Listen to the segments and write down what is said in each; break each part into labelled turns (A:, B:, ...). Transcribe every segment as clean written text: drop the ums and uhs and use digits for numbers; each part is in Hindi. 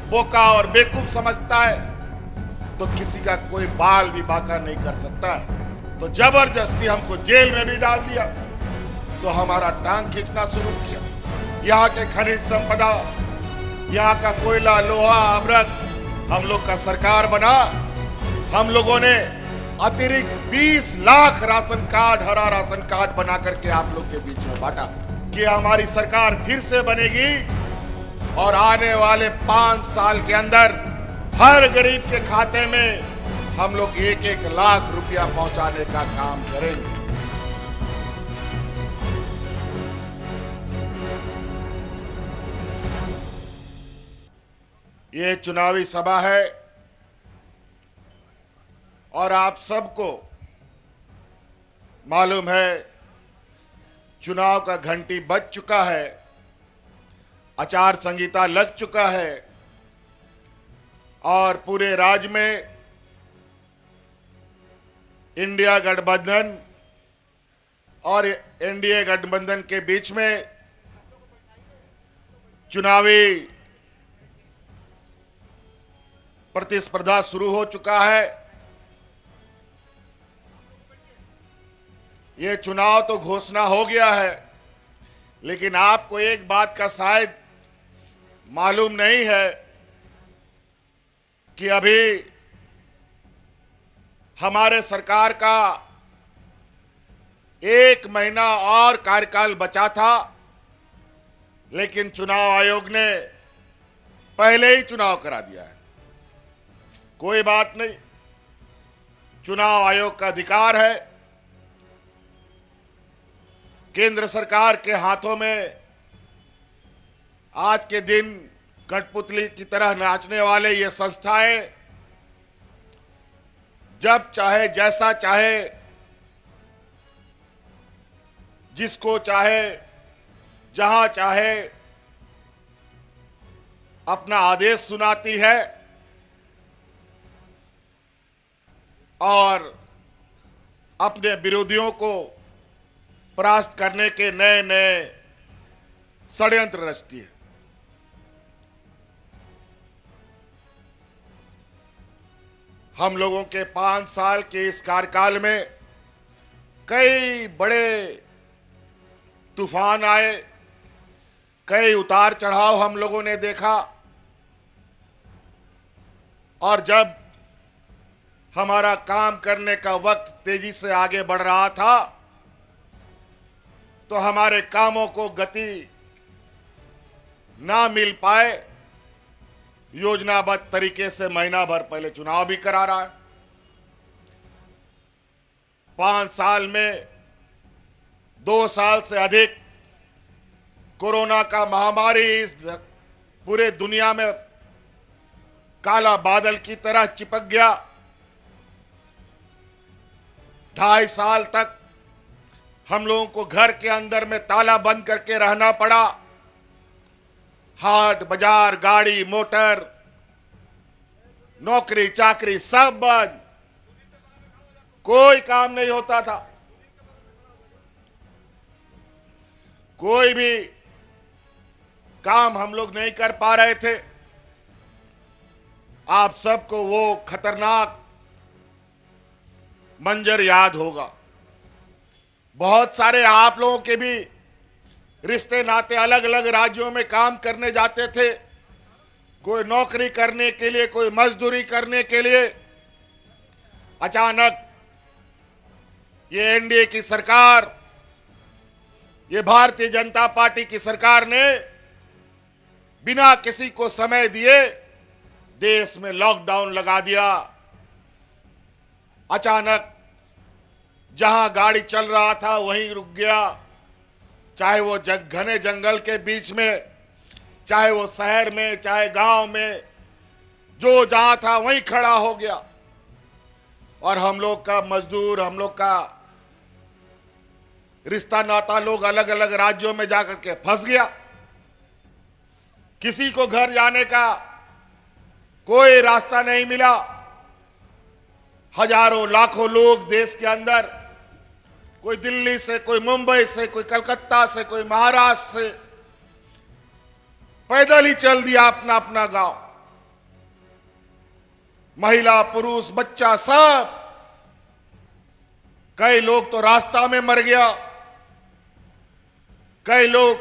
A: बोका और बेवकूफ समझता है तो किसी का कोई बाल भी बांका नहीं कर सकता है। तो जबरदस्ती हमको जेल में भी डाल दिया, तो हमारा टांग खींचना शुरू किया। यहाँ के खनिज संपदा, यहाँ का कोयला, लोहा, अमृत हम लोग का सरकार बना। हम लोगों ने अतिरिक्त 20 लाख राशन कार्ड, हरा राशन कार्ड बना करके आप लोग के बीच में बांटा कि हमारी सरकार फिर से बनेगी और आने वाले 5 साल के अंदर हर गरीब के खाते में हम लोग 1-1 लाख रुपया पहुंचाने का काम करेंगे। ये चुनावी सभा है और आप सबको मालूम है चुनाव का घंटी बज चुका है, आचार संहिता लग चुका है और पूरे राज्य में इंडिया गठबंधन और एनडीए गठबंधन के बीच में चुनावी प्रतिस्पर्धा शुरू हो चुका है। ये चुनाव तो घोषणा हो गया है, लेकिन आपको एक बात का शायद मालूम नहीं है कि अभी हमारे सरकार का 1 महीना और कार्यकाल बचा था, लेकिन चुनाव आयोग ने पहले ही चुनाव करा दिया है। कोई बात नहीं, चुनाव आयोग का अधिकार है। केंद्र सरकार के हाथों में आज के दिन कठपुतली की तरह नाचने वाले ये संस्थाएं जब चाहे, जैसा चाहे, जिसको चाहे, जहां चाहे अपना आदेश सुनाती है और अपने विरोधियों को परास्त करने के नए नए षड्यंत्र रचती है। हम लोगों के 5 साल के इस कार्यकाल में कई बड़े तूफान आए, कई उतार चढ़ाव हम लोगों ने देखा और जब हमारा काम करने का वक्त तेजी से आगे बढ़ रहा था तो हमारे कामों को गति ना मिल पाए। योजनाबद्ध तरीके से महीना भर पहले चुनाव भी करा रहा है। 5 साल में 2 साल से अधिक कोरोना का महामारी इस पूरे दुनिया में काला बादल की तरह चिपक गया। 2.5 साल तक हम लोगों को घर के अंदर में ताला बंद करके रहना पड़ा। हाट बाजार, गाड़ी मोटर, नौकरी चाकरी सब बंद, कोई काम नहीं होता था। कोई भी काम हम लोग नहीं कर पा रहे थे। आप सबको वो खतरनाक मंजर याद होगा। बहुत सारे आप लोगों के भी रिश्ते नाते अलग अलग राज्यों में काम करने जाते थे, कोई नौकरी करने के लिए, कोई मजदूरी करने के लिए। अचानक ये एनडीए की सरकार, ये भारतीय जनता पार्टी की सरकार ने बिना किसी को समय दिए देश में लॉकडाउन लगा दिया। अचानक जहां गाड़ी चल रहा था वहीं रुक गया, चाहे वो घने जंगल के बीच में, चाहे वो शहर में, चाहे गांव में, जो जहां था वहीं खड़ा हो गया। और हम लोग का मजदूर, हम लोग का रिश्ता नाता लोग अलग अलग राज्यों में जाकर के फंस गया। किसी को घर जाने का कोई रास्ता नहीं मिला। हजारों लाखों लोग देश के अंदर, कोई दिल्ली से, कोई मुंबई से, कोई कलकत्ता से, कोई महाराष्ट्र से, पैदल ही चल दिया अपना अपना गांव। महिला पुरुष बच्चा सब, कई लोग तो रास्ता में मर गया, कई लोग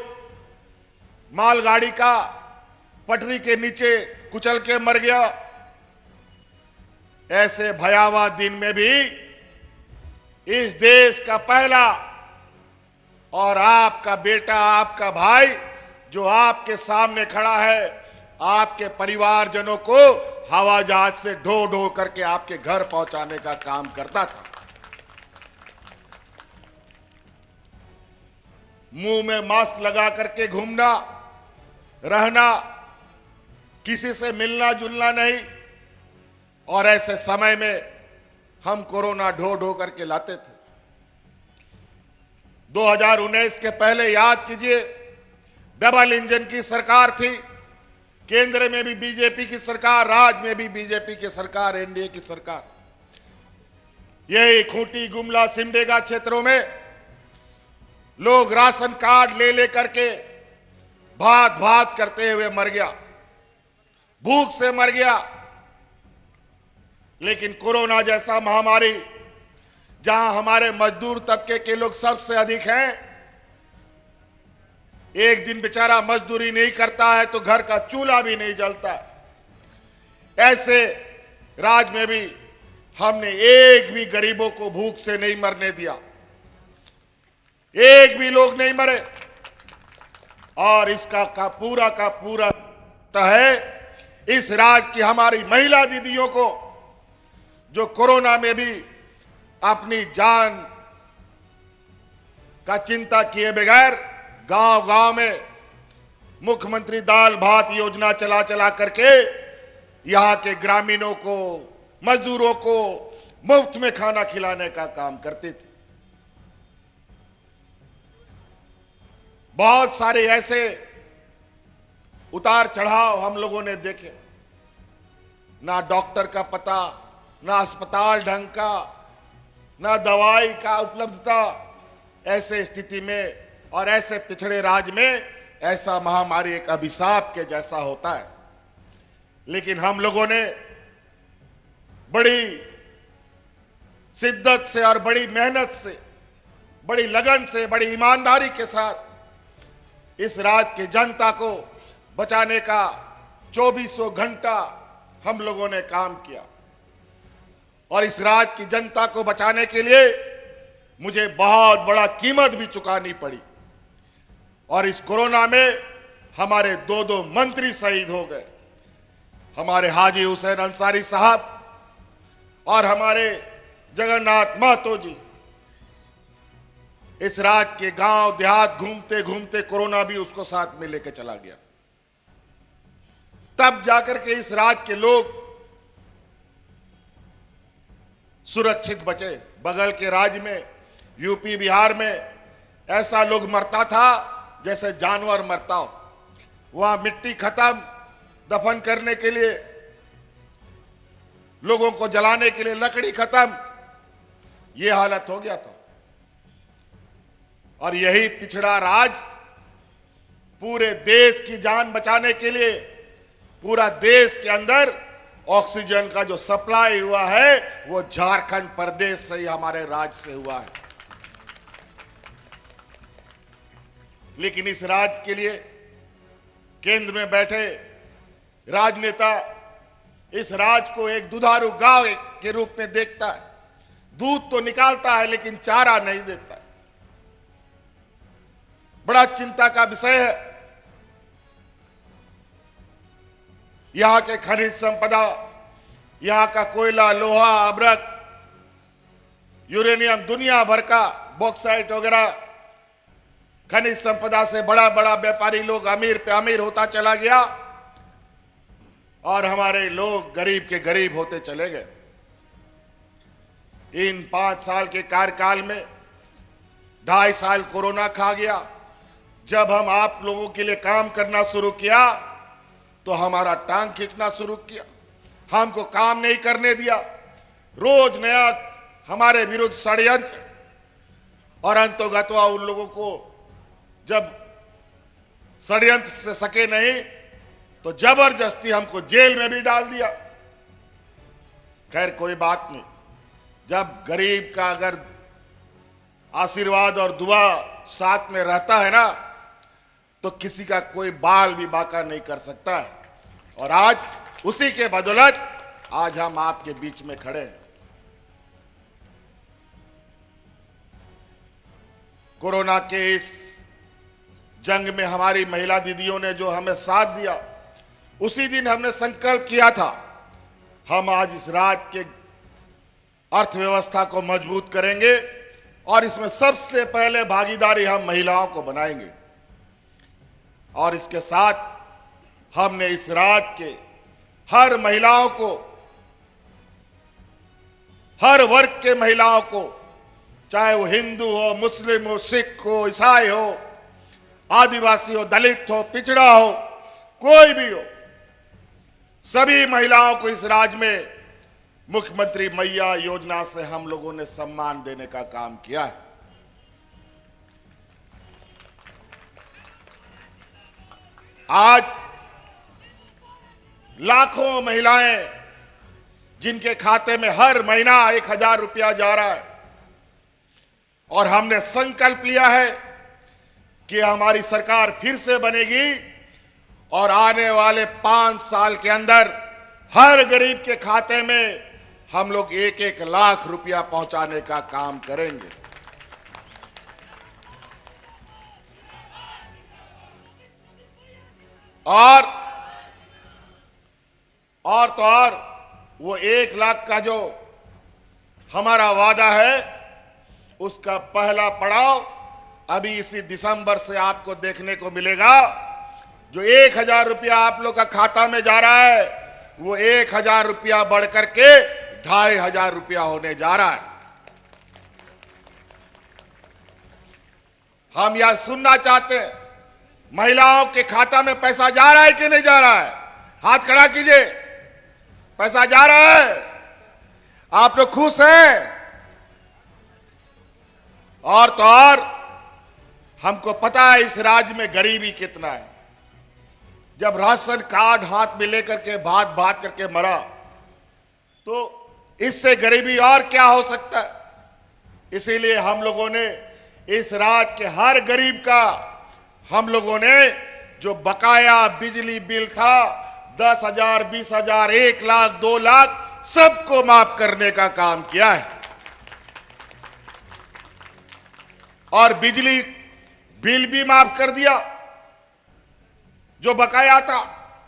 A: मालगाड़ी का पटरी के नीचे कुचल के मर गया। ऐसे भयावह दिन में भी इस देश का पहला और आपका बेटा, आपका भाई जो आपके सामने खड़ा है, आपके परिवारजनों को हवाई जहाज से ढो ढो करके आपके घर पहुंचाने का काम करता था। मुंह में मास्क लगा करके घूमना, रहना, किसी से मिलना जुलना नहीं। और ऐसे समय में हम कोरोना ढो ढो करके लाते थे। 2019 के पहले याद कीजिए, डबल इंजन की सरकार थी, केंद्र में भी बीजेपी की सरकार, राज्य में भी बीजेपी की सरकार, एनडीए की सरकार। यही खूंटी, गुमला, सिमडेगा क्षेत्रों में लोग राशन कार्ड ले लेकर के भाग भाग करते हुए मर गया, भूख से मर गया। लेकिन कोरोना जैसा महामारी, जहां हमारे मजदूर तबके के लोग सबसे अधिक हैं, एक दिन बेचारा मजदूरी नहीं करता है तो घर का चूल्हा भी नहीं जलता। ऐसे राज्य में भी हमने एक भी गरीबों को भूख से नहीं मरने दिया, एक भी लोग नहीं मरे। और इसका का पूरा है इस राज्य की हमारी महिला दीदियों को, जो कोरोना में भी अपनी जान का चिंता किए बगैर गांव गांव में मुख्यमंत्री दाल भात योजना चला चला करके यहां के ग्रामीणों को, मजदूरों को मुफ्त में खाना खिलाने का काम करते थे। बहुत सारे ऐसे उतार चढ़ाव हम लोगों ने देखे, ना डॉक्टर का पता, ना अस्पताल ढंग का, ना दवाई का उपलब्धता। ऐसे स्थिति में और ऐसे पिछड़े राज्य में ऐसा महामारी एक अभिशाप के जैसा होता है। लेकिन हम लोगों ने बड़ी शिद्दत से और बड़ी मेहनत से, बड़ी लगन से, बड़ी ईमानदारी के साथ इस राज्य की जनता को बचाने का 2400 घंटा हम लोगों ने काम किया। और इस राज्य की जनता को बचाने के लिए मुझे बहुत बड़ा कीमत भी चुकानी पड़ी। और इस कोरोना में हमारे 2 मंत्री शहीद हो गए, हमारे हाजी हुसैन अंसारी साहब और हमारे जगन्नाथ महतो जी। इस राज्य के गांव देहात घूमते घूमते कोरोना भी उसको साथ में लेकर चला गया। तब जाकर के इस राज्य के लोग सुरक्षित बचे। बगल के राज्य में, यूपी बिहार में ऐसा लोग मरता था जैसे जानवर मरता हो। वहां मिट्टी खत्म, दफन करने के लिए, लोगों को जलाने के लिए लकड़ी खत्म, यह हालत हो गया था। और यही पिछड़ा राज्य पूरे देश की जान बचाने के लिए, पूरा देश के अंदर ऑक्सीजन का जो सप्लाई हुआ है वो झारखंड प्रदेश से ही, हमारे राज्य से हुआ है। लेकिन इस राज्य के लिए केंद्र में बैठे राजनेता इस राज्य को एक दुधारू गाय के रूप में देखता है। दूध तो निकालता है लेकिन चारा नहीं देता है। बड़ा चिंता का विषय है। यहां के खनिज संपदा, यहां का कोयला, लोहा, अभ्रक, यूरेनियम, दुनिया भर का बॉक्साइट वगैरह खनिज संपदा से बड़ा बड़ा व्यापारी लोग अमीर पे अमीर होता चला गया और हमारे लोग गरीब के गरीब होते चले गए। इन 5 साल के कार्यकाल में 2.5 साल कोरोना खा गया। जब हम आप लोगों के लिए काम करना शुरू किया तो हमारा टांग खींचना शुरू किया, हमको काम नहीं करने दिया, रोज नया हमारे विरुद्ध षड्यंत्र। और अंतोगत्वा उन लोगों को जब षड्यंत्र से सके नहीं तो जबरदस्ती हमको जेल में भी डाल दिया। खैर कोई बात नहीं, जब गरीब का अगर आशीर्वाद और दुआ साथ में रहता है ना, तो किसी का कोई बाल भी बांका नहीं कर सकता है। और आज उसी के बदौलत आज हम आपके बीच में खड़े हैं। कोरोना के इस जंग में हमारी महिला दीदियों ने जो हमें साथ दिया, उसी दिन हमने संकल्प किया था हम आज इस राज्य के अर्थव्यवस्था को मजबूत करेंगे और इसमें सबसे पहले भागीदारी हम महिलाओं को बनाएंगे। और इसके साथ हमने इस राज्य के हर महिलाओं को, हर वर्ग के महिलाओं को, चाहे वो हिंदू हो, मुस्लिम हो, सिख हो, ईसाई हो, आदिवासी हो, दलित हो, पिछड़ा हो, कोई भी हो, सभी महिलाओं को इस राज्य में मुख्यमंत्री मैया योजना से हम लोगों ने सम्मान देने का काम किया है। आज लाखों महिलाएं जिनके खाते में हर महीना 1000 रुपया जा रहा है, और हमने संकल्प लिया है कि हमारी सरकार फिर से बनेगी और आने वाले 5 साल के अंदर हर गरीब के खाते में हम लोग 1-1 लाख रुपया पहुंचाने का काम करेंगे। और तो और वो 1 लाख का जो हमारा वादा है, उसका पहला पड़ाव अभी इसी दिसंबर से आपको देखने को मिलेगा। जो 1000 रुपया आप लोग का खाता में जा रहा है, वो 1000 रुपया बढ़कर के 2500 रुपया होने जा रहा है। हम यह सुनना चाहते हैं, महिलाओं के खाता में पैसा जा रहा है कि नहीं जा रहा है? हाथ खड़ा कीजिए। पैसा जा रहा है? आप लोग खुश हैं? और तो और हमको पता है इस राज्य में गरीबी कितना है। जब राशन कार्ड हाथ में लेकर के भात भात करके मरा, तो इससे गरीबी और क्या हो सकता है। इसीलिए हम लोगों ने इस राज्य के हर गरीब का, हम लोगों ने जो बकाया बिजली बिल था 10,000, 20,000, 1 लाख, 2 लाख, सबको माफ करने का काम किया है। और बिजली बिल भी माफ कर दिया जो बकाया था,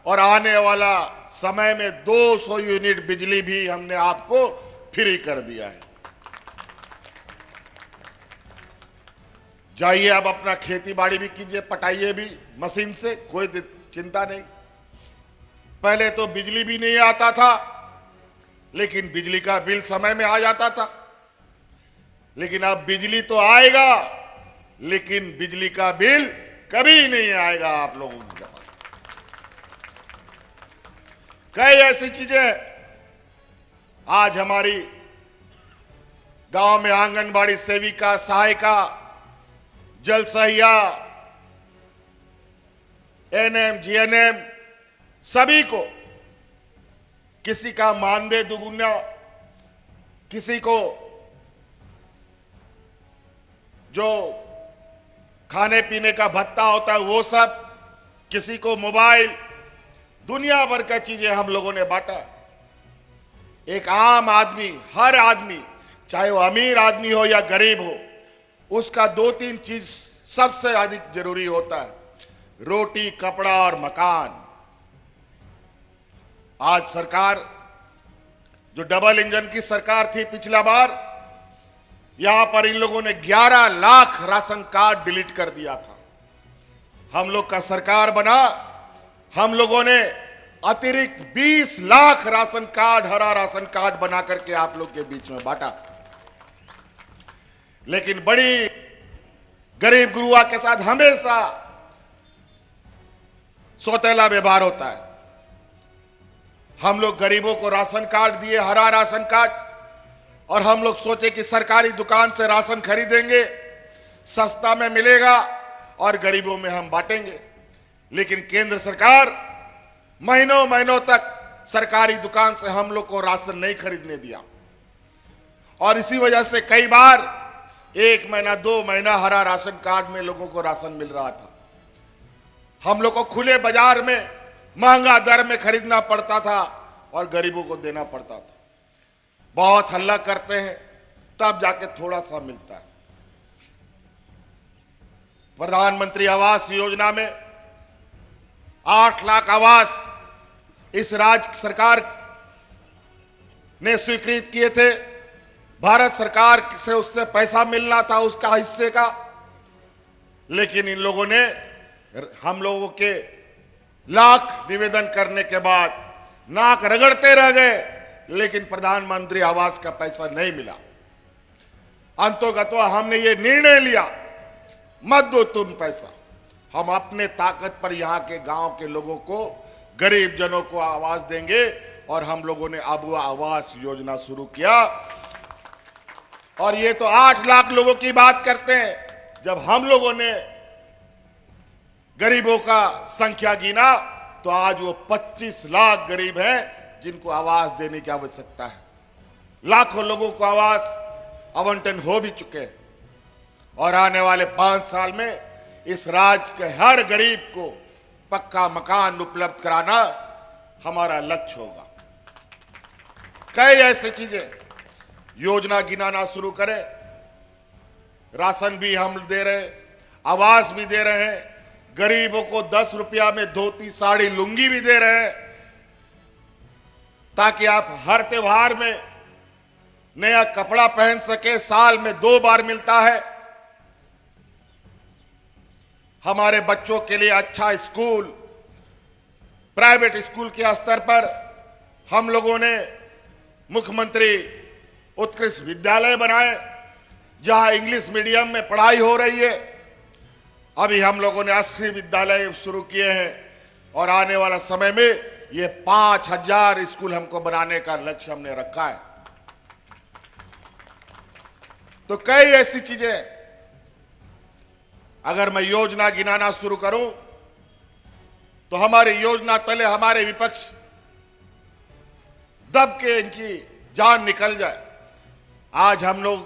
A: और आने वाला समय में 200 यूनिट बिजली भी हमने आपको फ्री कर दिया है। जाइए अब अपना खेती बाड़ी भी कीजिए, पटाइए भी मशीन से, कोई चिंता नहीं। पहले तो बिजली भी नहीं आता था, लेकिन बिजली का बिल समय में आ जाता था। लेकिन अब बिजली तो आएगा, लेकिन बिजली का बिल कभी नहीं आएगा आप लोगों के पास। कई ऐसी चीजें आज हमारी गांव में आंगनबाड़ी सेविका, सहायिका, जल सहिया, एएनएम, जीएनएम, सभी को किसी का मानदेय दुगुना, किसी को जो खाने पीने का भत्ता होता है वो सब, किसी को मोबाइल, दुनिया भर का चीजें हम लोगों ने बांटा। एक आम आदमी, हर आदमी, चाहे वो अमीर आदमी हो या गरीब हो, उसका 2-3 चीज सबसे अधिक जरूरी होता है, रोटी, कपड़ा और मकान। आज सरकार, जो डबल इंजन की सरकार थी पिछला बार, यहां पर इन लोगों ने 11 लाख राशन कार्ड डिलीट कर दिया था। हम लोग का सरकार बना, हम लोगों ने अतिरिक्त 20 लाख राशन कार्ड, हरा राशन कार्ड बना करके आप लोग के बीच में बांटा। लेकिन बड़ी गरीब गुरुआ के साथ हमेशा सौतेला व्यवहार होता है। हम लोग गरीबों को राशन कार्ड दिए, हरा राशन कार्ड, और हम लोग सोचे कि सरकारी दुकान से राशन खरीदेंगे, सस्ता में मिलेगा और गरीबों में हम बांटेंगे। लेकिन केंद्र सरकार महीनों महीनों तक सरकारी दुकान से हम लोग को राशन नहीं खरीदने दिया और इसी वजह से कई बार 1 महीना 2 महीना हरा राशन कार्ड में लोगों को राशन मिल रहा था। हम लोग को खुले बाजार में महंगा दर में खरीदना पड़ता था और गरीबों को देना पड़ता था। बहुत हल्ला करते हैं तब जाके थोड़ा सा मिलता है। प्रधानमंत्री आवास योजना में 8 लाख आवास इस राज्य सरकार ने स्वीकृत किए थे। भारत सरकार से उससे पैसा मिलना था उसका हिस्से का, लेकिन इन लोगों ने हम लोगों के लाख निवेदन करने के बाद नाक रगड़ते रह गए, लेकिन प्रधानमंत्री आवास का पैसा नहीं मिला। अंतोगत्वा हमने ये निर्णय लिया, मत दो तुम पैसा, हम अपने ताकत पर यहाँ के गांव के लोगों को, गरीब जनों को आवास देंगे। और हम लोगों ने अब आवास योजना शुरू किया। और ये तो 8 लाख लोगों की बात करते हैं, जब हम लोगों ने गरीबों का संख्या गिना तो आज वो 25 लाख गरीब हैं जिनको आवास देने की आवश्यकता है। लाखों लोगों को आवास आवंटन हो भी चुके हैं और आने वाले 5 साल में इस राज्य के हर गरीब को पक्का मकान उपलब्ध कराना हमारा लक्ष्य होगा। कई ऐसी चीजें योजना गिनाना शुरू करें, राशन भी हम दे रहे हैं, आवास भी दे रहे हैं, गरीबों को 10 रुपया में धोती साड़ी लुंगी भी दे रहे हैं, ताकि आप हर त्योहार में नया कपड़ा पहन सके। साल में 2 बार मिलता है। हमारे बच्चों के लिए अच्छा स्कूल, प्राइवेट स्कूल के स्तर पर हम लोगों ने मुख्यमंत्री उत्कृष्ट विद्यालय बनाए जहां इंग्लिश मीडियम में पढ़ाई हो रही है। अभी हम लोगों ने 80 विद्यालय शुरू किए हैं और आने वाला समय में ये 5000 स्कूल हमको बनाने का लक्ष्य हमने रखा है। तो कई ऐसी चीजें, अगर मैं योजना गिनाना शुरू करूं तो हमारी योजना तले हमारे विपक्ष दब के इनकी जान निकल जाए। आज हम लोग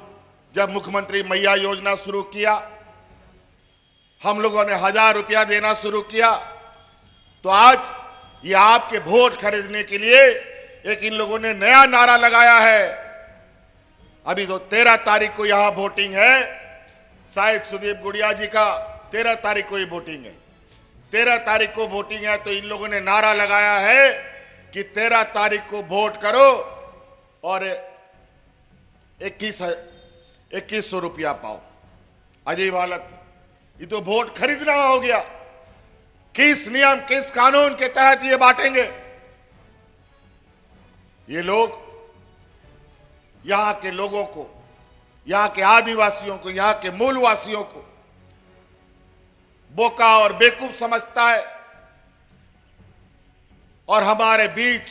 A: जब मुख्यमंत्री मैया योजना शुरू किया, हम लोगों ने 1000 रुपया देना शुरू किया, तो आज ये आपके वोट खरीदने के लिए एक इन लोगों ने नया नारा लगाया है। अभी तो 13 तारीख को यहां वोटिंग है, शायद सुदीप गुड़िया जी का 13 तारीख को ही वोटिंग है। 13 तारीख को वोटिंग है, तो इन लोगों ने नारा लगाया है कि 13 तारीख को वोट करो और 2100 रुपया पाओ। अजीब हालत, ये तो वोट खरीदना हो गया। किस नियम, किस कानून के तहत ये बांटेंगे? ये लोग यहां के लोगों को, यहां के आदिवासियों को, यहां के मूलवासियों को बोका और बेवकूफ समझता है और हमारे बीच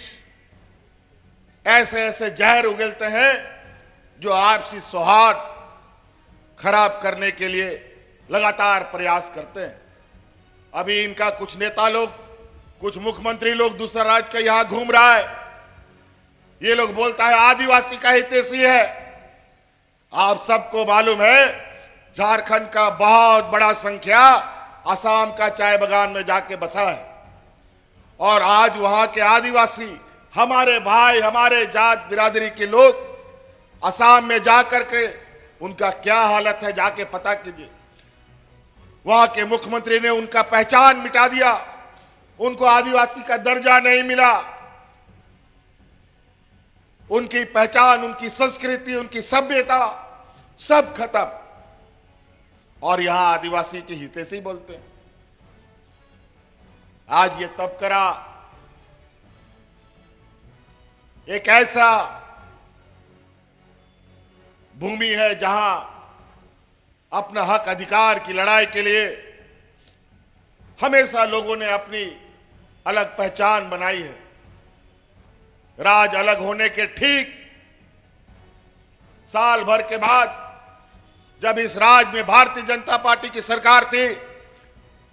A: ऐसे ऐसे जहर उगलते हैं जो आपसी सौहार्द खराब करने के लिए लगातार प्रयास करते हैं। अभी इनका कुछ नेता लोग, कुछ मुख्यमंत्री लोग दूसरा राज्य का यहां घूम रहा है। ये लोग बोलता है आदिवासी का हितैषी है। आप सबको मालूम है झारखंड का बहुत बड़ा संख्या असम का चाय बागान में जाके बसा है और आज वहां के आदिवासी, हमारे भाई, हमारे जात बिरादरी के लोग असम में जाकर के उनका क्या हालत है जाके पता कीजिए। वहां के मुख्यमंत्री ने उनका पहचान मिटा दिया, उनको आदिवासी का दर्जा नहीं मिला। उनकी पहचान, उनकी संस्कृति, उनकी सभ्यता सब खत्म और यहां आदिवासी के हितैषी बोलते हैं। आज ये तबकरा एक ऐसा भूमि है जहां अपना हक अधिकार की लड़ाई के लिए हमेशा लोगों ने अपनी अलग पहचान बनाई है। राज अलग होने के ठीक साल भर के बाद जब इस राज्य में भारतीय जनता पार्टी की सरकार थी,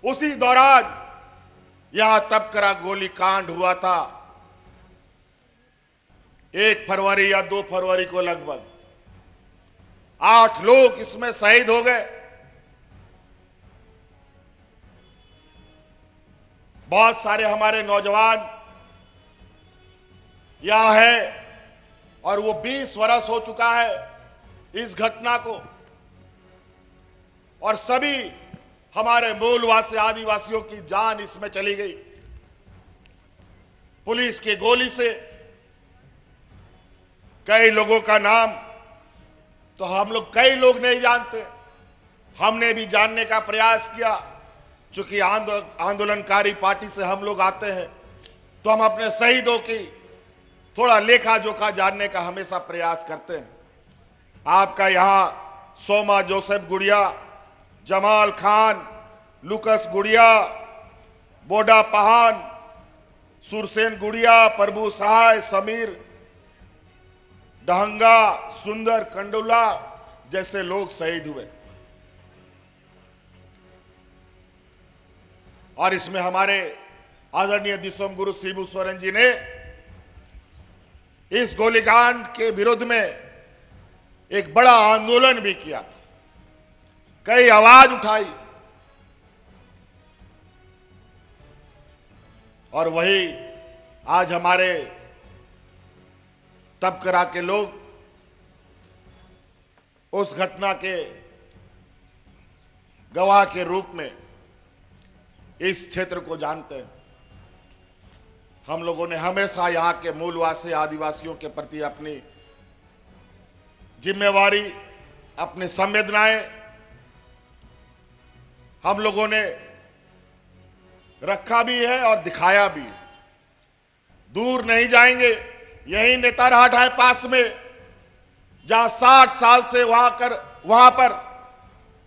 A: उसी दौरान यहां तबकरा गोली कांड हुआ था 1 फरवरी या 2 फरवरी को लगभग 8 लोग इसमें शहीद हो गए। बहुत सारे हमारे नौजवान यहां है और वो 20 वर्ष हो चुका है इस घटना को, और सभी हमारे मूलवासी आदिवासियों की जान इसमें चली गई पुलिस की गोली से। कई लोगों का नाम तो हम लोग कई लोग नहीं जानते, हमने भी जानने का प्रयास किया। चूंकि आंदोलनकारी पार्टी से हम लोग आते हैं तो हम अपने शहीदों की थोड़ा लेखा जोखा जानने का हमेशा प्रयास करते हैं। आपका यहां सोमा जोसेफ गुड़िया, जमाल खान, लुकस गुड़िया, बोडा पहान, सुरसेन गुड़िया, प्रभु सहाय, समीर डहंगा, सुंदर कंडोला जैसे लोग शहीद हुए। और इसमें हमारे आदरणीय दिसोम गुरु शिबू सोरेन जी ने इस गोलीकांड के विरुद्ध में एक बड़ा आंदोलन भी किया था, कई आवाज उठाई, और वही आज हमारे तबकरा के लोग उस घटना के गवाह के रूप में इस क्षेत्र को जानते हैं। हम लोगों ने हमेशा यहाँ के मूलवासी आदिवासियों के प्रति अपनी जिम्मेवारी, अपनी संवेदनाएं हम लोगों ने रखा भी है और दिखाया भी है। दूर नहीं जाएंगे, यही नेतारहाट है पास में, जहां 60 साल से वहां पर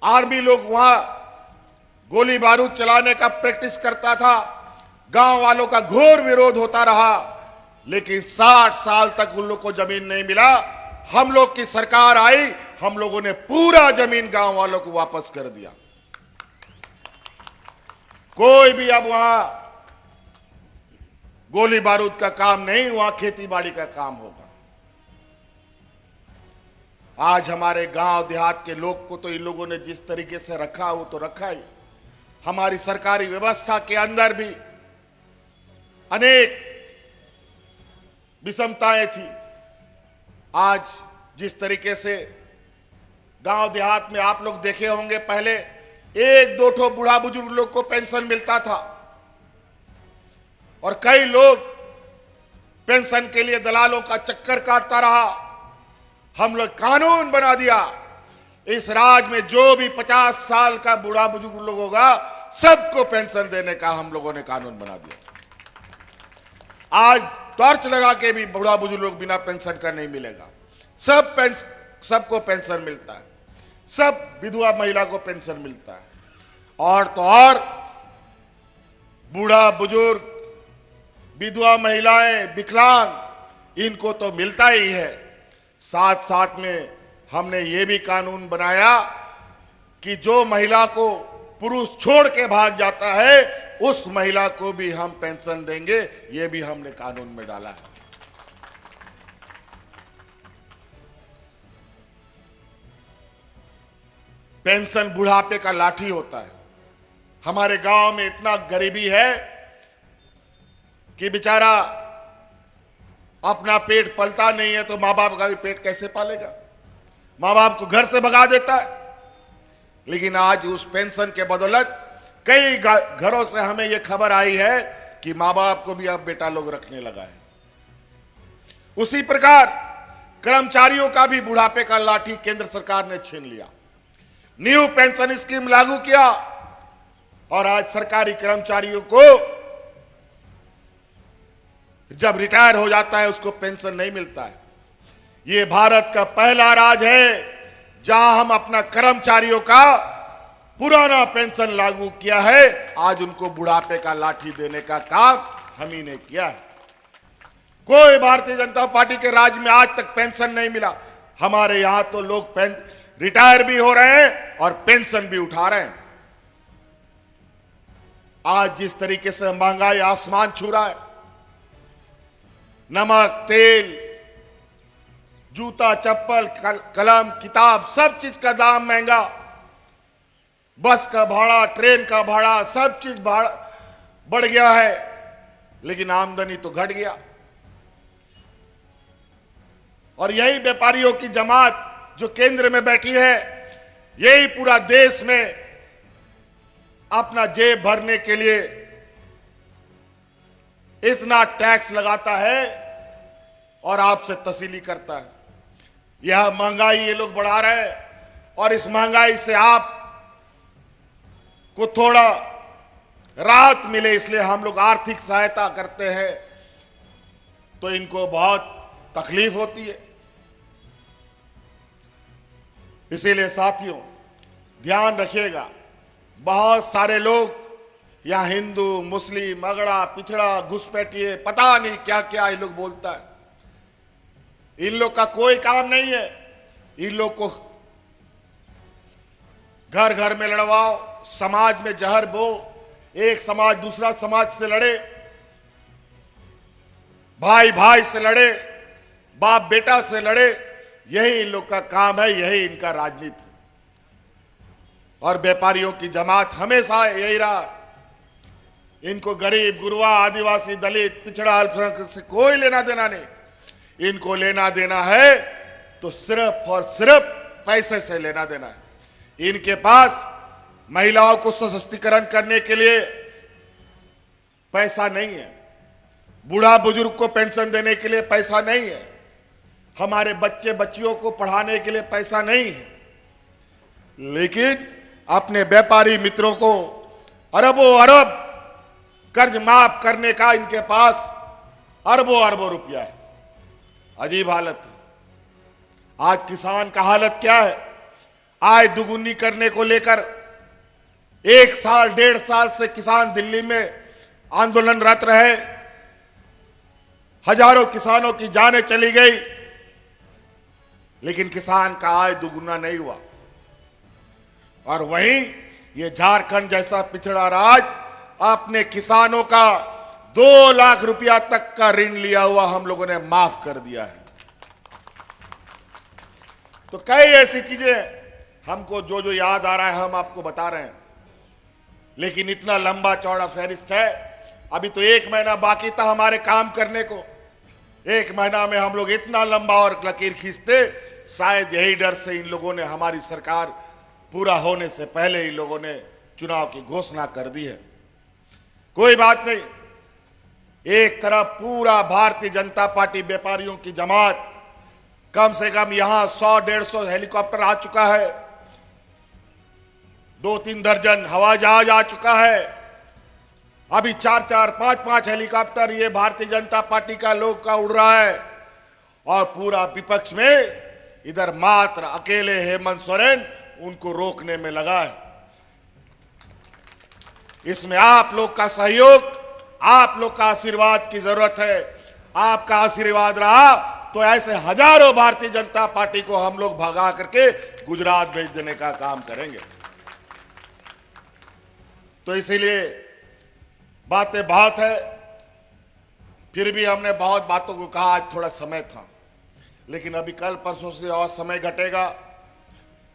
A: आर्मी लोग वहां गोली बारूद चलाने का प्रैक्टिस करता था। गांव वालों का घोर विरोध होता रहा, लेकिन 60 साल तक उन लोग को जमीन नहीं मिला। हम लोग की सरकार आई, हम लोगों ने पूरा जमीन गांव वालों को वापस कर दिया। कोई भी अब वहां गोली बारूद का काम नहीं, वहां खेती बाड़ी का काम होगा। आज हमारे गांव देहात के लोग को तो इन लोगों ने जिस तरीके से रखा वो तो रखा ही। हमारी सरकारी व्यवस्था के अंदर भी अनेक विषमताएं थी। आज जिस तरीके से गांव देहात में आप लोग देखे होंगे, पहले 1-2 ठो बूढ़ा बुजुर्ग लोग को पेंशन मिलता था और कई लोग पेंशन के लिए दलालों का चक्कर काटता रहा। हम लोग कानून बना दिया, इस राज्य में जो भी 50 साल का बूढ़ा बुजुर्ग लोग होगा सबको पेंशन देने का हम लोगों ने कानून बना दिया। आज टॉर्च लगा के भी बूढ़ा बुजुर्ग लोग बिना पेंशन का नहीं मिलेगा, सबको पेंशन मिलता है, सब विधवा महिला को पेंशन मिलता है। और तो और बूढ़ा बुजुर्ग, विधवा महिलाएं, विकलांग, इनको तो मिलता ही है। साथ साथ में हमने ये भी कानून बनाया कि जो महिला को पुरुष छोड़ के भाग जाता है उस महिला को भी हम पेंशन देंगे, ये भी हमने कानून में डाला है। पेंशन बुढ़ापे का लाठी होता है। हमारे गांव में इतना गरीबी है कि बेचारा अपना पेट पलता नहीं है तो माँ बाप का भी पेट कैसे पालेगा, माँ बाप को घर से भगा देता है। लेकिन आज उस पेंशन के बदौलत कई घरों से हमें यह खबर आई है कि माँ बाप को भी अब बेटा लोग रखने लगा है। उसी प्रकार कर्मचारियों का भी बुढ़ापे का लाठी केंद्र सरकार ने छीन लिया, न्यू पेंशन स्कीम लागू किया और आज सरकारी कर्मचारियों को जब रिटायर हो जाता है उसको पेंशन नहीं मिलता है। ये भारत का पहला राज्य है जहां हम अपना कर्मचारियों का पुराना पेंशन लागू किया है। आज उनको बुढ़ापे का लाठी देने का काम हम ही ने किया है। कोई भारतीय जनता पार्टी के राज्य में आज तक पेंशन नहीं मिला। हमारे यहां तो लोग रिटायर भी हो रहे हैं और पेंशन भी उठा रहे हैं। आज जिस तरीके से महंगाई आसमान छू रहा है, नमक, तेल, जूता चप्पल कलम किताब सब चीज का दाम महंगा, बस का भाड़ा ट्रेन का भाड़ा सब चीज भाड़ा बढ़ गया है, लेकिन आमदनी तो घट गया। और यही व्यापारियों की जमात जो केंद्र में बैठी है, यही पूरा देश में अपना जेब भरने के लिए इतना टैक्स लगाता है और आपसे तसीली करता है। यह महंगाई ये लोग बढ़ा रहे हैं और इस महंगाई से आप को थोड़ा राहत मिले इसलिए हम लोग आर्थिक सहायता करते हैं, तो इनको बहुत तकलीफ होती है। इसीलिए साथियों ध्यान रखिएगा, बहुत सारे लोग यहाँ हिंदू मुस्लिम अगड़ा पिछड़ा घुसपैठिए पता नहीं क्या क्या ये लोग बोलता है। इन लोग का कोई काम नहीं है, इन लोग को घर घर में लड़वाओ, समाज में जहर बो, एक समाज दूसरा समाज से लड़े, भाई भाई से लड़े, बाप बेटा से लड़े, यही इन लोग का काम है, यही इनका राजनीति। और व्यापारियों की जमात हमेशा यही रहा, इनको गरीब गुरबा आदिवासी दलित पिछड़ा अल्पसंख्यक से कोई लेना देना नहीं। इनको लेना देना है तो सिर्फ और सिर्फ पैसे से लेना देना है। इनके पास महिलाओं को सशक्तिकरण करने के लिए पैसा नहीं है, बूढ़ा बुजुर्ग को पेंशन देने के लिए पैसा नहीं है, हमारे बच्चे बच्चियों को पढ़ाने के लिए पैसा नहीं है, लेकिन अपने व्यापारी मित्रों को अरबों अरब कर्ज माफ करने का इनके पास अरबों अरबों रुपया है। अजीब हालत है। आज किसान का हालत क्या है? आय दुगुनी करने को लेकर 1 साल 1.5 साल से किसान दिल्ली में आंदोलनरत रहे, हजारों किसानों की जानें चली गई, लेकिन किसान का आय दुगुना नहीं हुआ। और वहीं ये झारखंड जैसा पिछड़ा राज्य अपने किसानों का 2 लाख रुपया तक का ऋण लिया हुआ हम लोगों ने माफ कर दिया है। तो कई ऐसी चीजें हमको जो जो याद आ रहा है हम आपको बता रहे हैं, लेकिन इतना लंबा चौड़ा फहरिस्त है। अभी तो 1 महीना बाकी था हमारे काम करने को, 1 महीना में हम लोग इतना लंबा और लकीर खींचते, शायद यही डर से इन लोगों ने हमारी सरकार पूरा होने से पहले इन लोगों ने चुनाव की घोषणा कर दी है। कोई बात नहीं, एक तरफ पूरा भारतीय जनता पार्टी व्यापारियों की जमात, कम से कम यहां 100-150 हेलीकॉप्टर आ चुका है, 2-3 दर्जन हवाई जहाज आ चुका है, अभी 4-4 5-5 हेलीकॉप्टर ये भारतीय जनता पार्टी का लोग का उड़ रहा है, और पूरा विपक्ष में इधर मात्र अकेले हेमंत सोरेन उनको रोकने में लगा है। इसमें आप लोग का सहयोग, आप लोग का आशीर्वाद की जरूरत है। आपका आशीर्वाद रहा तो ऐसे हजारों भारतीय जनता पार्टी को हम लोग भगा करके गुजरात भेज देने का काम करेंगे। तो इसीलिए बातें बहुत है, फिर भी हमने बहुत बातों को कहा, आज थोड़ा समय था, लेकिन अभी कल परसों से और समय घटेगा।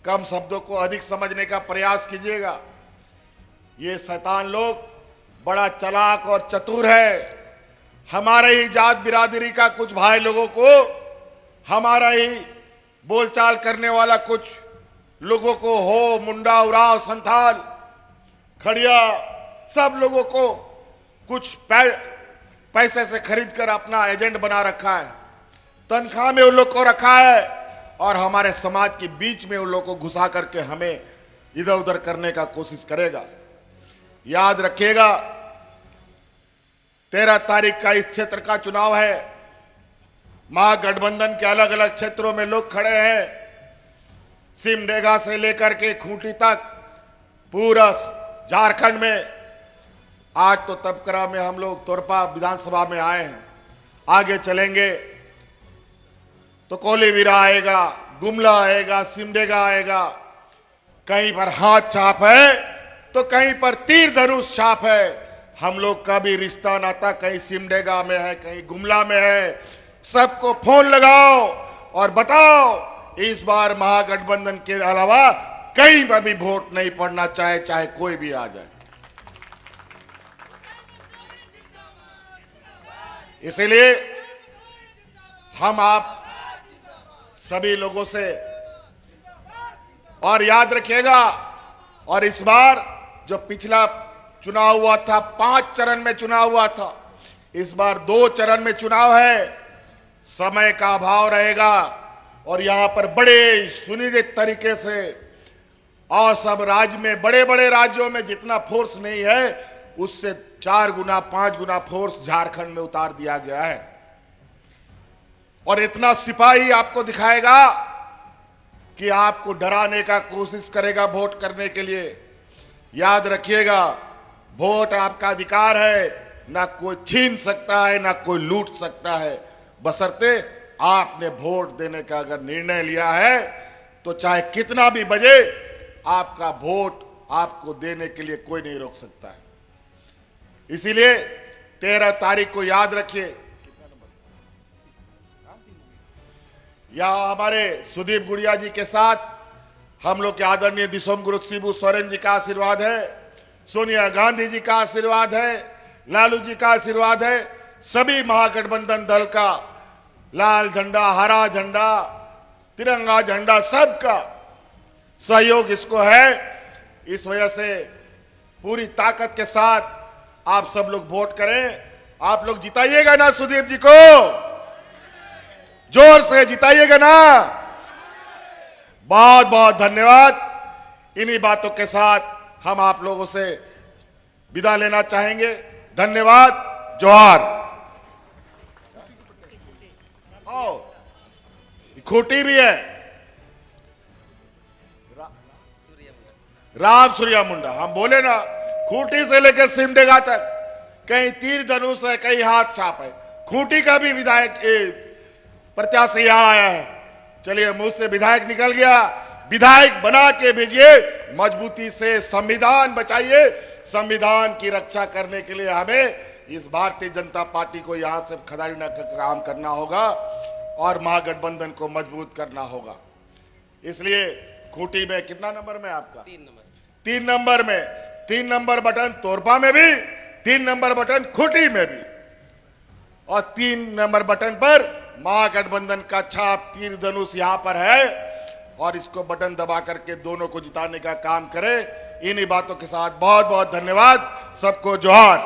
A: कम शब्दों को अधिक समझने का प्रयास कीजिएगा। ये शैतान लोग बड़ा चालाक और चतुर है। हमारे ही जात बिरादरी का कुछ भाई लोगों को, हमारा ही बोलचाल करने वाला कुछ लोगों को, हो मुंडा उराव संथाल खड़िया, सब लोगों को कुछ पैसे से खरीद कर अपना एजेंट बना रखा है, तनख्वाह में उन लोग को रखा है, और हमारे समाज के बीच में उन लोग को घुसा करके हमें इधर उधर करने का कोशिश करेगा। याद रखिएगा, 13 तारीख का इस क्षेत्र का चुनाव है। महागठबंधन के अलग अलग क्षेत्रों में लोग खड़े हैं, सिमडेगा से लेकर के खूंटी तक पूरा झारखंड में। आज तो तबकरा में हम लोग तोरपा विधानसभा में आए हैं, आगे चलेंगे तो कोलीविरा आएगा, गुमला आएगा, सिमडेगा आएगा। कहीं पर हाथ छाप है तो कहीं पर तीर धनुष छाप है। हम लोग का भी रिश्ता नाता कहीं सिमडेगा में है, कहीं गुमला में है। सबको फोन लगाओ और बताओ इस बार महागठबंधन के अलावा कहीं पर भी वोट नहीं पड़ना, चाहे कोई भी आ जाए। इसलिए हम आप सभी लोगों से, और याद रखिएगा, और इस बार जो पिछला चुनाव हुआ था 5 चरण में चुनाव हुआ था, इस बार 2 चरण में चुनाव है। समय का अभाव रहेगा और यहां पर बड़े सुनिश्चित तरीके से, और सब राज्य में, बड़े बड़े राज्यों में जितना फोर्स नहीं है उससे 4 गुना 5 गुना फोर्स झारखंड में उतार दिया गया है। और इतना सिपाही आपको दिखाएगा कि आपको डराने का कोशिश करेगा वोट करने के लिए। याद रखिएगा, वोट आपका अधिकार है, ना कोई छीन सकता है, ना कोई लूट सकता है, बशर्ते आपने वोट देने का अगर निर्णय लिया है तो चाहे कितना भी बजे आपका वोट आपको देने के लिए कोई नहीं रोक सकता है। इसीलिए 13 तारीख को याद रखिए, यहां हमारे सुदीप गुड़िया जी के साथ हम लोग के आदरणीय दिसोम गुरु शिबू सोरेन जी का आशीर्वाद है, सोनिया गांधी जी का आशीर्वाद है, लालू जी का आशीर्वाद है, सभी महागठबंधन दल का लाल झंडा, हरा झंडा, तिरंगा झंडा, सबका सहयोग इसको है। इस वजह से पूरी ताकत के साथ आप सब लोग वोट करें। आप लोग जिताइएगा ना सुदीप जी को, जोर से जिताइएगा ना। बहुत बहुत धन्यवाद। इन्हीं बातों के साथ हम आप लोगों से विदा लेना चाहेंगे। धन्यवाद, जोहार। खूंटी भी है, राम सूर्या मुंडा, हम बोले ना, खूंटी से लेकर सिमडेगा तक कहीं तीर धनुष है, कहीं हाथ छाप है। खूंटी का भी विधायक प्रत्याशी यहां आया है। चलिए, मुंह से विधायक निकल गया, विधायक बना के भेजिए। मजबूती से संविधान बचाइए। संविधान की रक्षा करने के लिए हमें इस भारतीय जनता पार्टी को यहां से खदाड़ने का काम करना होगा और महागठबंधन को मजबूत करना होगा। इसलिए खूंटी में कितना नंबर में आपका? 3 नंबर में 3 नंबर बटन तोरपा में भी, 3 नंबर बटन खूंटी में भी, और 3 नंबर बटन पर महागठबंधन का छाप तीर धनुष यहां पर है। और इसको बटन दबा करके दोनों को जिताने का काम करें। इन्हीं बातों के साथ बहुत बहुत धन्यवाद। सबको जोहार।